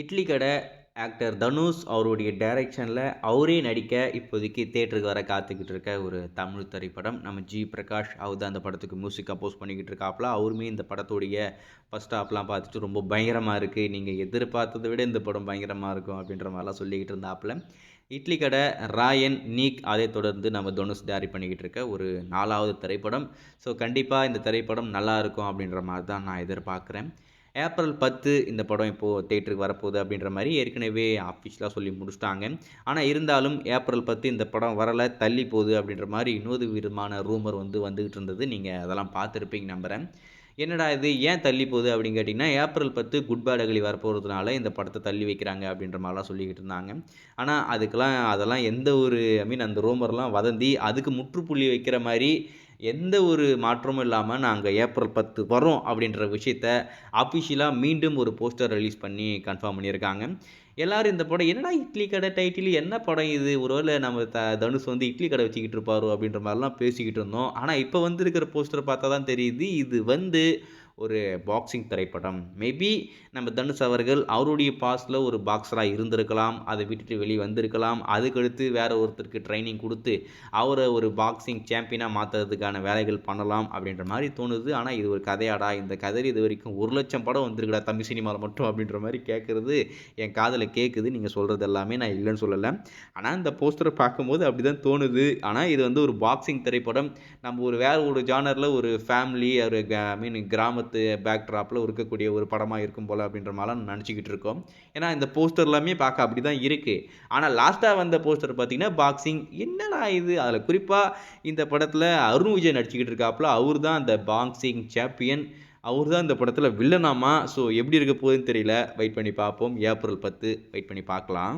இட்லி கடை ஆக்டர் தனுஷ் அவருடைய டைரக்ஷனில் அவரே நடிக்க இப்போதைக்கு தேட்டருக்கு வர காத்துக்கிட்டு இருக்க ஒரு தமிழ் திரைப்படம். நம்ம ஜி பிரகாஷ் அவர் தான் அந்த படத்துக்கு மியூசிக் கம்போஸ் பண்ணிக்கிட்டு இருக்காப்புல. அவருமே இந்த படத்துடைய ஃபர்ஸ்ட் ஹாஃப்லாம் பார்த்துட்டு ரொம்ப பயங்கரமாக இருக்குது, நீங்கள் எதிர்பார்த்ததை விட இந்த படம் பயங்கரமாக இருக்கும் அப்படின்ற மாதிரிலாம் சொல்லிக்கிட்டு இருந்தாப்புல. இட்லி கடை, ராயன், நீக் அதை தொடர்ந்து நம்ம தனுஷ் டைரக்ட் பண்ணிக்கிட்டு இருக்க ஒரு 4வது திரைப்படம். ஸோ கண்டிப்பாக இந்த திரைப்படம் நல்லா இருக்கும் அப்படின்ற மாதிரி தான் நான் எதிர்பார்க்குறேன். ஏப்ரல் 10 இந்த படம் இப்போது தேட்டருக்கு வரப்போகுது அப்படின்ற மாதிரி ஏற்கனவே ஆஃபீஷியலாக சொல்லி முடிச்சிட்டாங்க. ஆனால் இருந்தாலும் ஏப்ரல் 10 இந்த படம் வரலை, தள்ளி போகுது அப்படின்ற மாதிரி இன்னொரு விதமான ரூமர் வந்துக்கிட்டு இருந்தது. நீங்கள் அதெல்லாம் பார்த்துருப்பீங்க நம்புகிறேன். என்னடா இது ஏன் தள்ளி போகுது அப்படின்னு கேட்டிங்கன்னா, ஏப்ரல் 10 குட் பேட் அகலி வரப்போகிறதுனால இந்த படத்தை தள்ளி வைக்கிறாங்க அப்படின்ற மாதிரிலாம் சொல்லிக்கிட்டு இருந்தாங்க. ஆனால் அதெல்லாம் எந்த ஒரு அந்த ரூமர்லாம் வதந்தி. அதுக்கு முற்றுப்புள்ளி வைக்கிற மாதிரி எந்த ஒரு மாற்றமும் இல்லாமல் நாங்கள் ஏப்ரல் 10 வரோம் அப்படின்ற விஷயத்த அஃபிஷியலாக மீண்டும் ஒரு போஸ்டர் ரிலீஸ் பண்ணி கன்ஃபார்ம் பண்ணியிருக்காங்க. எல்லாரும் இந்த படம் என்னடா இட்லி கடை டைட்டில், என்ன படம் இது, ஒருவேளை நம்ம தனுஷ் இட்லி கடை வச்சுக்கிட்டு இருப்பாரோ அப்படின்ற மாதிரிலாம் பேசிக்கிட்டு இருந்தோம். ஆனால் இப்போ இருக்கிற போஸ்டர் பார்த்தா தான் தெரியுது இது ஒரு பாக்ஸிங் திரைப்படம். மேபி நம்ம தனுஷ் அவர்கள் அவருடைய பாஸ்டில் ஒரு பாக்ஸராக இருந்திருக்கலாம், அதை விட்டுட்டு வெளியே வந்திருக்கலாம். அதுக்கடுத்து வேறு ஒருத்தருக்கு ட்ரைனிங் கொடுத்து அவரை ஒரு பாக்ஸிங் சாம்பியனாக மாற்றுறதுக்கான வேலைகள் பண்ணலாம் அப்படின்ற மாதிரி தோணுது. ஆனால் இது ஒரு கதையாடா, இந்த கதை இது வரைக்கும் 1,00,000 படம் வந்திருக்குடா தமிழ் சினிமாவில் மட்டும் அப்படின்ற மாதிரி கேட்குறது என் காதில் கேட்குது. நீங்கள் சொல்கிறது எல்லாமே நான் இல்லைன்னு சொல்லலை, ஆனால் இந்த போஸ்டரை பார்க்கும்போது அப்படி தான் தோணுது. ஆனால் இது ஒரு பாக்ஸிங் திரைப்படம். நம்ம வேறு ஒரு ஜானரில் ஒரு ஃபேமிலி ஒரு கிராமத்து பேக்ட்ராப்பில் இருக்கக்கூடிய ஒரு படமாக இருக்கும் போல் அப்படின்ற மாதிரிலாம் நினச்சிக்கிட்டு இருக்கோம். ஏன்னா இந்த போஸ்டர் எல்லாமே பார்க்க அப்படி தான் இருக்குது. ஆனால் லாஸ்ட்டாக வந்த போஸ்டர் பார்த்தீங்கன்னா பாக்ஸிங், என்னடா இது, அதில் குறிப்பாக இந்த படத்தில் அருண் விஜய் நடிச்சுக்கிட்டு இருக்காப்புல. அவர் தான் அந்த பாக்ஸிங் சாம்பியன், அவர் தான் இந்த படத்தில் வில்லனாமா. ஸோ எப்படி இருக்க போகுதுன்னு தெரியல, வெயிட் பண்ணி பார்ப்போம். ஏப்ரல் 10 வெயிட் பண்ணி பார்க்கலாம்.